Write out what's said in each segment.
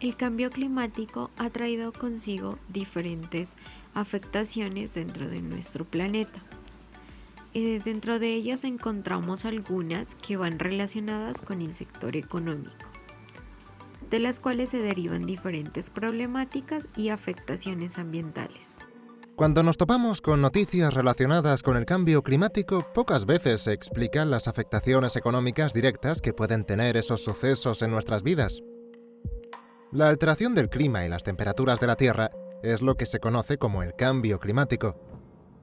El cambio climático ha traído consigo diferentes afectaciones dentro de nuestro planeta. Dentro de ellas encontramos algunas que van relacionadas con el sector económico, de las cuales se derivan diferentes problemáticas y afectaciones ambientales. Cuando nos topamos con noticias relacionadas con el cambio climático, pocas veces se explican las afectaciones económicas directas que pueden tener esos sucesos en nuestras vidas. La alteración del clima y las temperaturas de la Tierra es lo que se conoce como el cambio climático.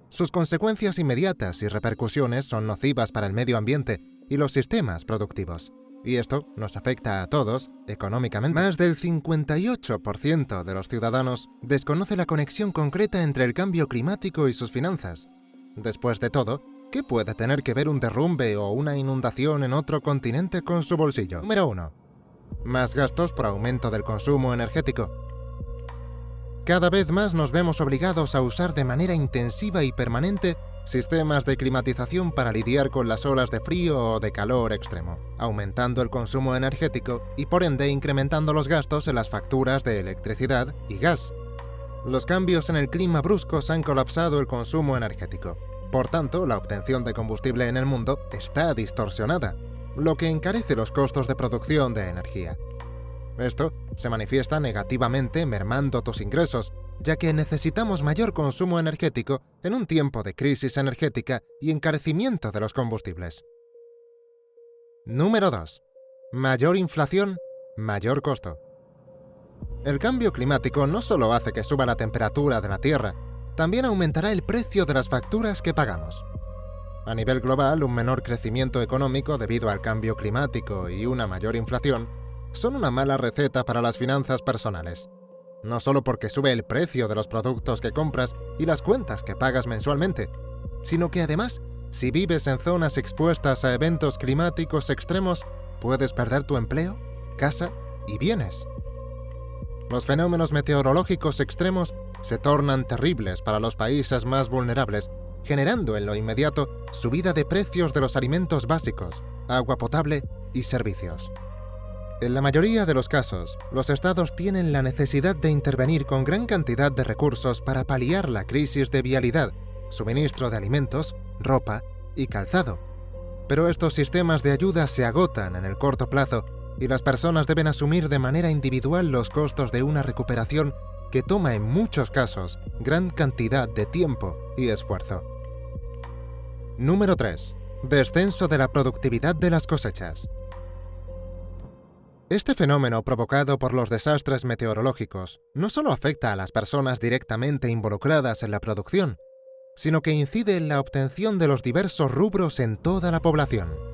Sus consecuencias inmediatas y repercusiones son nocivas para el medio ambiente y los sistemas productivos. Y esto nos afecta a todos económicamente. Más del 58% de los ciudadanos desconoce la conexión concreta entre el cambio climático y sus finanzas. Después de todo, ¿qué puede tener que ver un derrumbe o una inundación en otro continente con su bolsillo? Número 1. Más gastos por aumento del consumo energético. Cada vez más nos vemos obligados a usar de manera intensiva y permanente sistemas de climatización para lidiar con las olas de frío o de calor extremo, aumentando el consumo energético y por ende incrementando los gastos en las facturas de electricidad y gas. Los cambios en el clima bruscos han colapsado el consumo energético. Por tanto, la obtención de combustible en el mundo está distorsionada, lo que encarece los costos de producción de energía. Esto se manifiesta negativamente mermando tus ingresos, ya que necesitamos mayor consumo energético en un tiempo de crisis energética y encarecimiento de los combustibles. Número 2. Mayor inflación, mayor costo. El cambio climático no solo hace que suba la temperatura de la Tierra, también aumentará el precio de las facturas que pagamos. A nivel global, un menor crecimiento económico debido al cambio climático y una mayor inflación son una mala receta para las finanzas personales. No solo porque sube el precio de los productos que compras y las cuentas que pagas mensualmente, sino que además, si vives en zonas expuestas a eventos climáticos extremos, puedes perder tu empleo, casa y bienes. Los fenómenos meteorológicos extremos se tornan terribles para los países más vulnerables, generando en lo inmediato subida de precios de los alimentos básicos, agua potable y servicios. En la mayoría de los casos, los estados tienen la necesidad de intervenir con gran cantidad de recursos para paliar la crisis de vialidad, suministro de alimentos, ropa y calzado. Pero estos sistemas de ayuda se agotan en el corto plazo y las personas deben asumir de manera individual los costos de una recuperación que toma en muchos casos gran cantidad de tiempo y esfuerzo. Número 3. Descenso de la productividad de las cosechas. Este fenómeno provocado por los desastres meteorológicos no solo afecta a las personas directamente involucradas en la producción, sino que incide en la obtención de los diversos rubros en toda la población.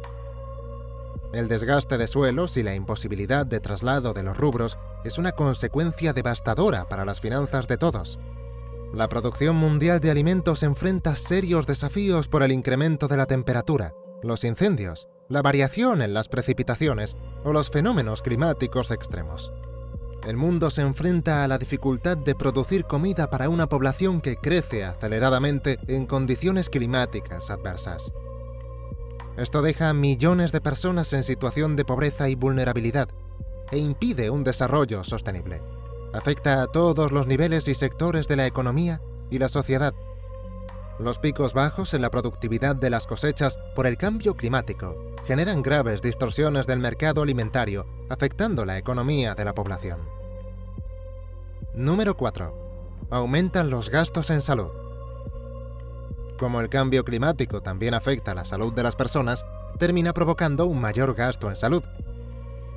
El desgaste de suelos y la imposibilidad de traslado de los rubros es una consecuencia devastadora para las finanzas de todos. La producción mundial de alimentos enfrenta serios desafíos por el incremento de la temperatura, los incendios, la variación en las precipitaciones o los fenómenos climáticos extremos. El mundo se enfrenta a la dificultad de producir comida para una población que crece aceleradamente en condiciones climáticas adversas. Esto deja a millones de personas en situación de pobreza y vulnerabilidad e impide un desarrollo sostenible. Afecta a todos los niveles y sectores de la economía y la sociedad. Los picos bajos en la productividad de las cosechas por el cambio climático generan graves distorsiones del mercado alimentario, afectando la economía de la población. Número 4. Aumentan los gastos en salud. Como el cambio climático también afecta la salud de las personas, termina provocando un mayor gasto en salud.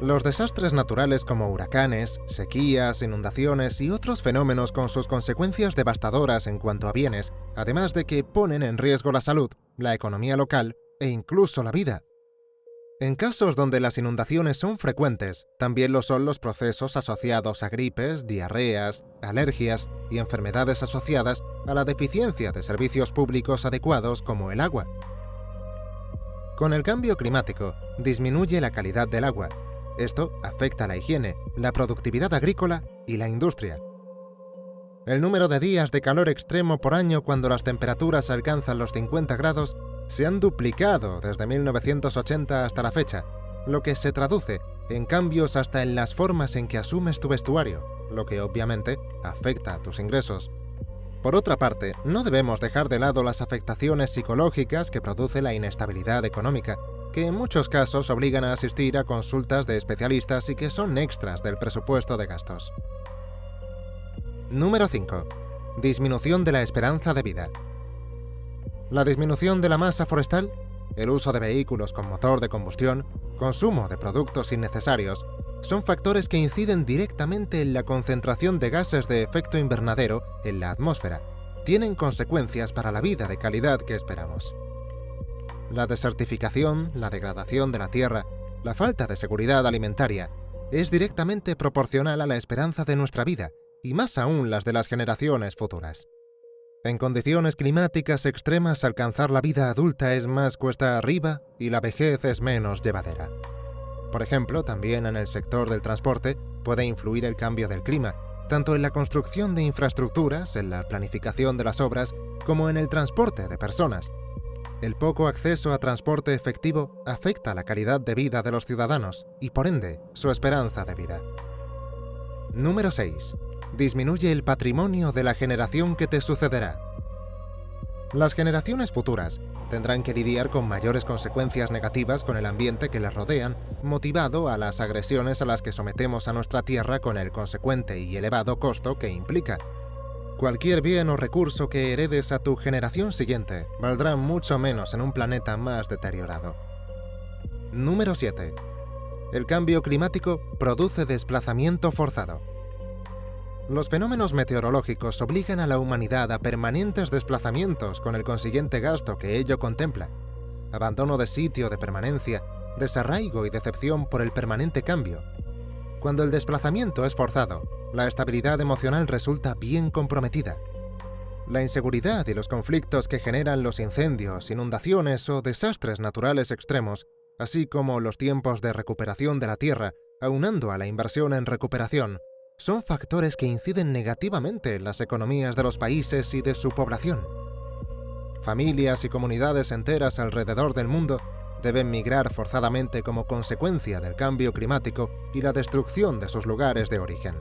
Los desastres naturales como huracanes, sequías, inundaciones y otros fenómenos con sus consecuencias devastadoras en cuanto a bienes, además de que ponen en riesgo la salud, la economía local e incluso la vida. En casos donde las inundaciones son frecuentes, también lo son los procesos asociados a gripes, diarreas, alergias y enfermedades asociadas a la deficiencia de servicios públicos adecuados como el agua. Con el cambio climático, disminuye la calidad del agua. Esto afecta la higiene, la productividad agrícola y la industria. El número de días de calor extremo por año cuando las temperaturas alcanzan los 50 grados se han duplicado desde 1980 hasta la fecha, lo que se traduce en cambios hasta en las formas en que asumes tu vestuario, lo que obviamente afecta a tus ingresos. Por otra parte, no debemos dejar de lado las afectaciones psicológicas que produce la inestabilidad económica, que en muchos casos obligan a asistir a consultas de especialistas y que son extras del presupuesto de gastos. Número 5. Disminución de la esperanza de vida. La disminución de la masa forestal, el uso de vehículos con motor de combustión, consumo de productos innecesarios, son factores que inciden directamente en la concentración de gases de efecto invernadero en la atmósfera. Tienen consecuencias para la vida de calidad que esperamos. La desertificación, la degradación de la tierra, la falta de seguridad alimentaria, es directamente proporcional a la esperanza de nuestra vida, y más aún las de las generaciones futuras. En condiciones climáticas extremas, alcanzar la vida adulta es más cuesta arriba y la vejez es menos llevadera. Por ejemplo, también en el sector del transporte puede influir el cambio del clima, tanto en la construcción de infraestructuras, en la planificación de las obras, como en el transporte de personas. El poco acceso a transporte efectivo afecta la calidad de vida de los ciudadanos y, por ende, su esperanza de vida. Número 6. Disminuye el patrimonio de la generación que te sucederá. Las generaciones futuras tendrán que lidiar con mayores consecuencias negativas con el ambiente que les rodean, motivado a las agresiones a las que sometemos a nuestra tierra con el consecuente y elevado costo que implica. Cualquier bien o recurso que heredes a tu generación siguiente valdrá mucho menos en un planeta más deteriorado. Número 7. El cambio climático produce desplazamiento forzado. Los fenómenos meteorológicos obligan a la humanidad a permanentes desplazamientos con el consiguiente gasto que ello contempla, abandono de sitio de permanencia, desarraigo y decepción por el permanente cambio. Cuando el desplazamiento es forzado, la estabilidad emocional resulta bien comprometida. La inseguridad y los conflictos que generan los incendios, inundaciones o desastres naturales extremos, así como los tiempos de recuperación de la tierra, aunando a la inversión en recuperación, son factores que inciden negativamente en las economías de los países y de su población. Familias y comunidades enteras alrededor del mundo deben migrar forzadamente como consecuencia del cambio climático y la destrucción de sus lugares de origen.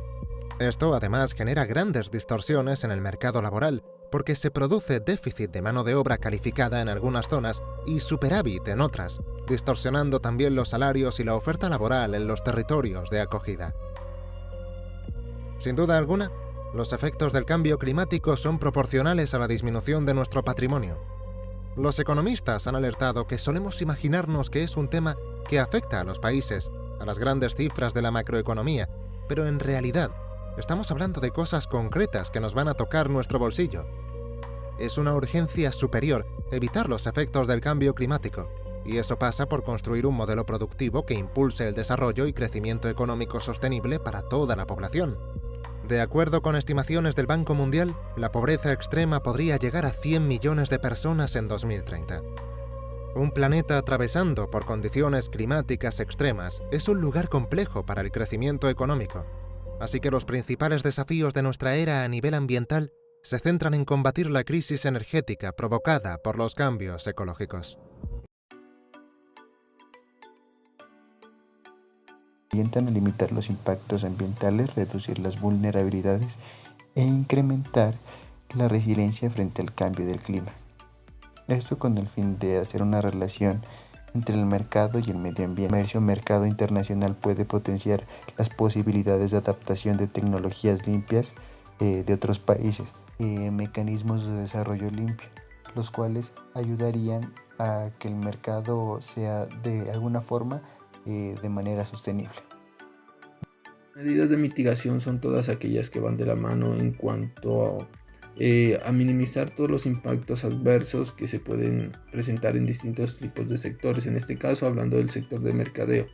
Esto además genera grandes distorsiones en el mercado laboral, porque se produce déficit de mano de obra calificada en algunas zonas y superávit en otras, distorsionando también los salarios y la oferta laboral en los territorios de acogida. Sin duda alguna, los efectos del cambio climático son proporcionales a la disminución de nuestro patrimonio. Los economistas han alertado que solemos imaginarnos que es un tema que afecta a los países, a las grandes cifras de la macroeconomía, pero en realidad estamos hablando de cosas concretas que nos van a tocar nuestro bolsillo. Es una urgencia superior evitar los efectos del cambio climático, y eso pasa por construir un modelo productivo que impulse el desarrollo y crecimiento económico sostenible para toda la población. De acuerdo con estimaciones del Banco Mundial, la pobreza extrema podría llegar a 100 millones de personas en 2030. Un planeta atravesando por condiciones climáticas extremas es un lugar complejo para el crecimiento económico, así que los principales desafíos de nuestra era a nivel ambiental se centran en combatir la crisis energética provocada por los cambios ecológicos. Orientan a limitar los impactos ambientales, reducir las vulnerabilidades e incrementar la resiliencia frente al cambio del clima. Esto con el fin de hacer una relación entre el mercado y el medio ambiente. El comercio mercado internacional puede potenciar las posibilidades de adaptación de tecnologías limpias de otros países, mecanismos de desarrollo limpio, los cuales ayudarían a que el mercado sea de alguna forma de manera sostenible. Medidas de mitigación son todas aquellas que van de la mano en cuanto a minimizar todos los impactos adversos que se pueden presentar en distintos tipos de sectores. En este caso, hablando del sector de mercadeo,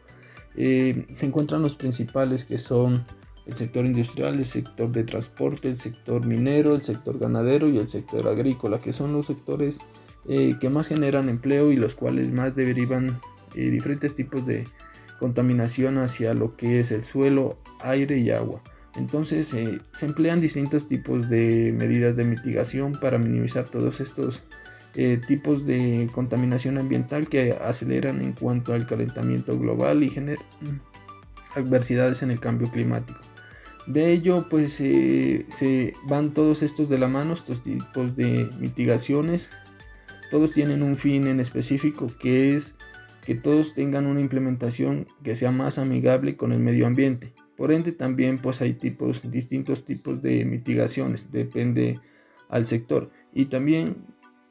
se encuentran los principales, que son el sector industrial, el sector de transporte, el sector minero, el sector ganadero y el sector agrícola, que son los sectores que más generan empleo y los cuales más derivan diferentes tipos de contaminación hacia lo que es el suelo, aire y agua. Entonces se emplean distintos tipos de medidas de mitigación para minimizar todos estos tipos de contaminación ambiental que aceleran en cuanto al calentamiento global y adversidades en el cambio climático. De ello, pues se van todos estos de la mano, estos tipos de mitigaciones. Todos tienen un fin en específico, que es que todos tengan una implementación que sea más amigable con el medio ambiente. Por ende, también pues hay distintos tipos de mitigaciones, depende al sector, y también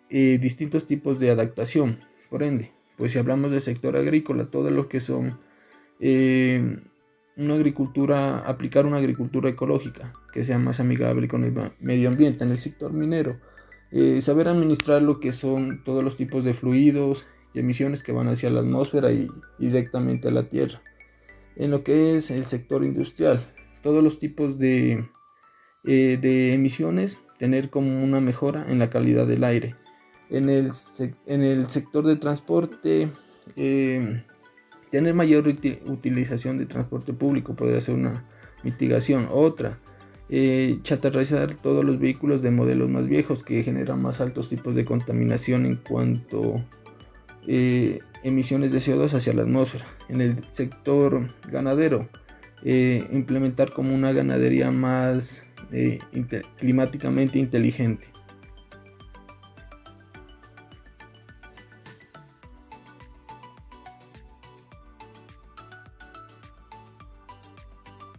distintos tipos de adaptación. Por ende, pues si hablamos del sector agrícola, todo lo que son aplicar una agricultura ecológica que sea más amigable con el medio ambiente. En el sector minero, saber administrar lo que son todos los tipos de fluidos y emisiones que van hacia la atmósfera y directamente a la tierra. En lo que es el sector industrial, todos los tipos de emisiones, tener como una mejora en la calidad del aire. En el sector de transporte, tener mayor utilización de transporte público podría ser una mitigación. Otra, chatarrizar todos los vehículos de modelos más viejos que generan más altos tipos de contaminación en cuanto emisiones de CO2 hacia la atmósfera. En el sector ganadero, implementar como una ganadería más climáticamente inteligente.